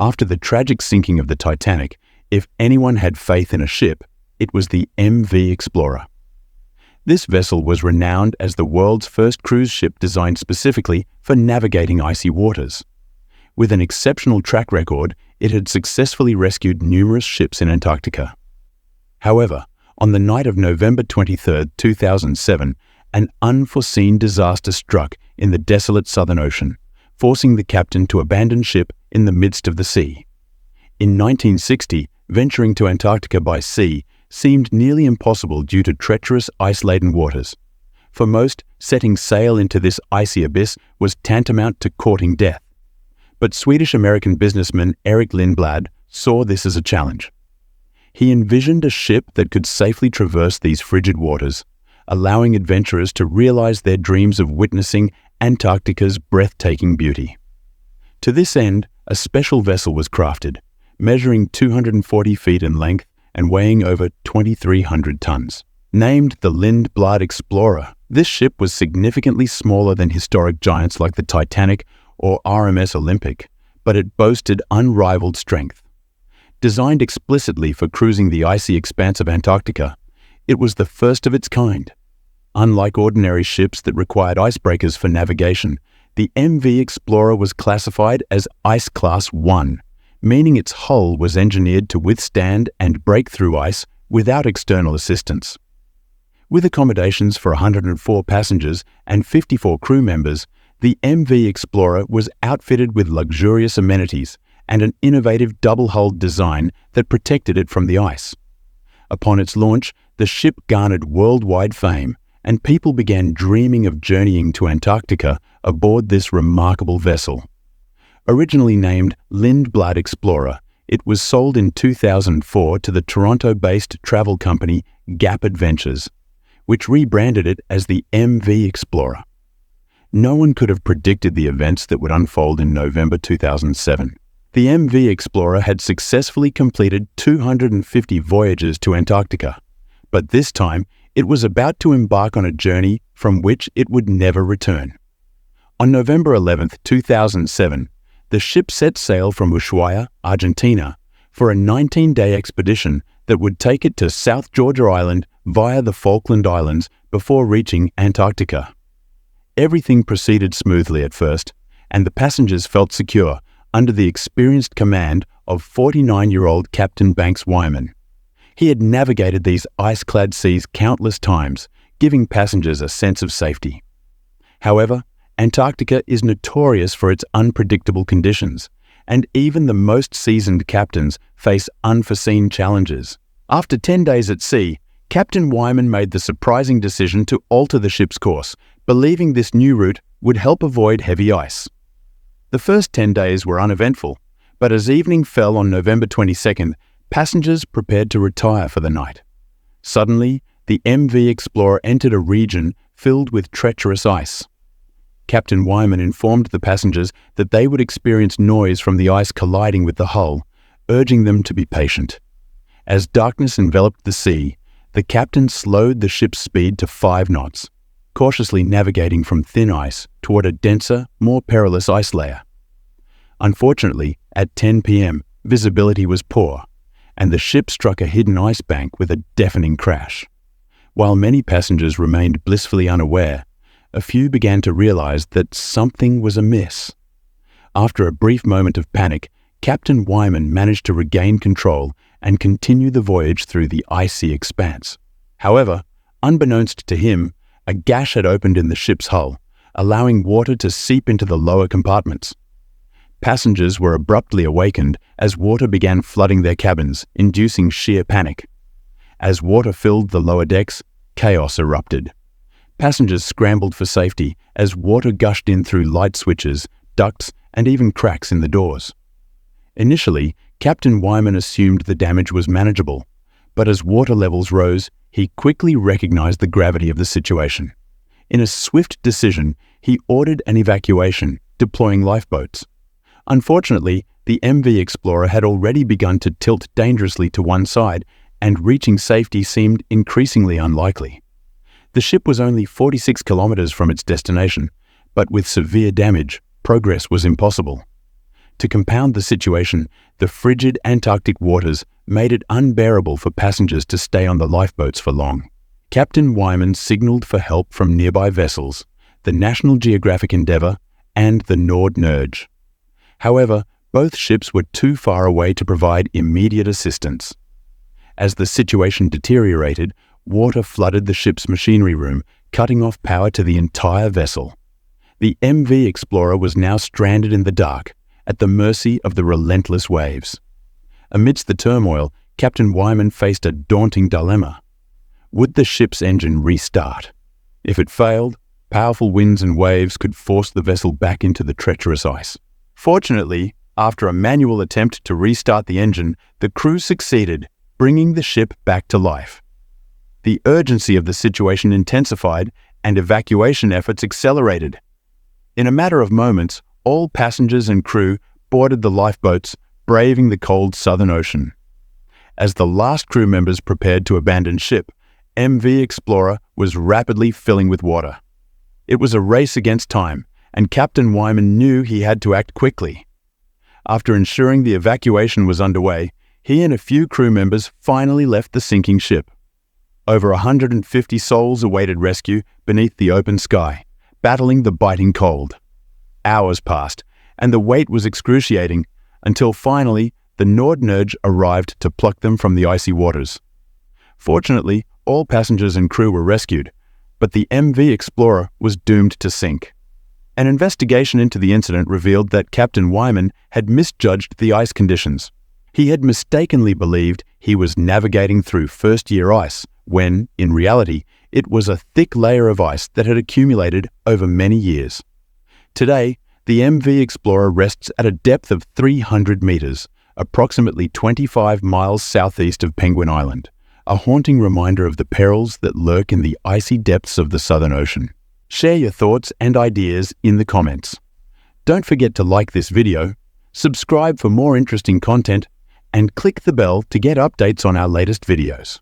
After the tragic sinking of the Titanic, if anyone had faith in a ship, it was the MV Explorer. This vessel was renowned as the world's first cruise ship designed specifically for navigating icy waters. With an exceptional track record, it had successfully rescued numerous ships in Antarctica. However, on the night of November 23, 2007, an unforeseen disaster struck in the desolate Southern Ocean, forcing the captain to abandon ship in the midst of the sea. In 1960, venturing to Antarctica by sea seemed nearly impossible due to treacherous ice-laden waters. For most, setting sail into this icy abyss was tantamount to courting death. But Swedish-American businessman Erik Lindblad saw this as a challenge. He envisioned a ship that could safely traverse these frigid waters, allowing adventurers to realize their dreams of witnessing Antarctica's breathtaking beauty. To this end, a special vessel was crafted, measuring 240 feet in length and weighing over 2,300 tons. Named the Lindblad Explorer, this ship was significantly smaller than historic giants like the Titanic or RMS Olympic, but it boasted unrivaled strength. Designed explicitly for cruising the icy expanse of Antarctica, it was the first of its kind. Unlike ordinary ships that required icebreakers for navigation, the MV Explorer was classified as Ice Class 1, meaning its hull was engineered to withstand and break through ice without external assistance. With accommodations for 104 passengers and 54 crew members, the MV Explorer was outfitted with luxurious amenities and an innovative double-hulled design that protected it from the ice. Upon its launch, the ship garnered worldwide fame, and people began dreaming of journeying to Antarctica aboard this remarkable vessel. Originally named Lindblad Explorer, it was sold in 2004 to the Toronto-based travel company Gap Adventures, which rebranded it as the MV Explorer. No one could have predicted the events that would unfold in November 2007. The MV Explorer had successfully completed 250 voyages to Antarctica, but this time it was about to embark on a journey from which it would never return. On November 11, 2007, the ship set sail from Ushuaia, Argentina, for a 19-day expedition that would take it to South Georgia Island via the Falkland Islands before reaching Antarctica. Everything proceeded smoothly at first, and the passengers felt secure under the experienced command of 49-year-old Captain Banks Wyman. He had navigated these ice-clad seas countless times, giving passengers a sense of safety. However, Antarctica is notorious for its unpredictable conditions, and even the most seasoned captains face unforeseen challenges. After 10 days at sea, Captain Wyman made the surprising decision to alter the ship's course, believing this new route would help avoid heavy ice. The first 10 days were uneventful, but as evening fell on November 22nd, passengers prepared to retire for the night. Suddenly, the MV Explorer entered a region filled with treacherous ice. Captain Wyman informed the passengers that they would experience noise from the ice colliding with the hull, urging them to be patient. As darkness enveloped the sea, the captain slowed the ship's speed to 5 knots, cautiously navigating from thin ice toward a denser, more perilous ice layer. Unfortunately, at 10 p.m., visibility was poor, and the ship struck a hidden ice bank with a deafening crash. While many passengers remained blissfully unaware, a few began to realize that something was amiss. After a brief moment of panic, Captain Wyman managed to regain control and continue the voyage through the icy expanse. However, unbeknownst to him, a gash had opened in the ship's hull, allowing water to seep into the lower compartments. Passengers were abruptly awakened as water began flooding their cabins, inducing sheer panic. As water filled the lower decks, chaos erupted. Passengers scrambled for safety as water gushed in through light switches, ducts, and even cracks in the doors. Initially, Captain Wyman assumed the damage was manageable, but as water levels rose, he quickly recognized the gravity of the situation. In a swift decision, he ordered an evacuation, deploying lifeboats. Unfortunately, the MV Explorer had already begun to tilt dangerously to one side, and reaching safety seemed increasingly unlikely. The ship was only 46 kilometers from its destination, but with severe damage, progress was impossible. To compound the situation, the frigid Antarctic waters made it unbearable for passengers to stay on the lifeboats for long. Captain Wyman signaled for help from nearby vessels, the National Geographic Endeavour and the Nord-Nerge. However, both ships were too far away to provide immediate assistance. As the situation deteriorated, water flooded the ship's machinery room, cutting off power to the entire vessel. The MV Explorer was now stranded in the dark, at the mercy of the relentless waves. Amidst the turmoil, Captain Wyman faced a daunting dilemma. Would the ship's engine restart? If it failed, powerful winds and waves could force the vessel back into the treacherous ice. Fortunately, after a manual attempt to restart the engine, the crew succeeded, bringing the ship back to life. The urgency of the situation intensified and evacuation efforts accelerated. In a matter of moments, all passengers and crew boarded the lifeboats, braving the cold Southern Ocean. As the last crew members prepared to abandon ship, MV Explorer was rapidly filling with water. It was a race against time, and Captain Wyman knew he had to act quickly. After ensuring the evacuation was underway, he and a few crew members finally left the sinking ship. Over 150 souls awaited rescue beneath the open sky, battling the biting cold. Hours passed, and the wait was excruciating, until finally the Nord-Nerge arrived to pluck them from the icy waters. Fortunately, all passengers and crew were rescued, but the MV Explorer was doomed to sink. An investigation into the incident revealed that Captain Wyman had misjudged the ice conditions. He had mistakenly believed he was navigating through first-year ice, when, in reality, it was a thick layer of ice that had accumulated over many years. Today, the MV Explorer rests at a depth of 300 meters, approximately 25 miles southeast of Penguin Island, a haunting reminder of the perils that lurk in the icy depths of the Southern Ocean. Share your thoughts and ideas in the comments. Don't forget to like this video, subscribe for more interesting content, and click the bell to get updates on our latest videos.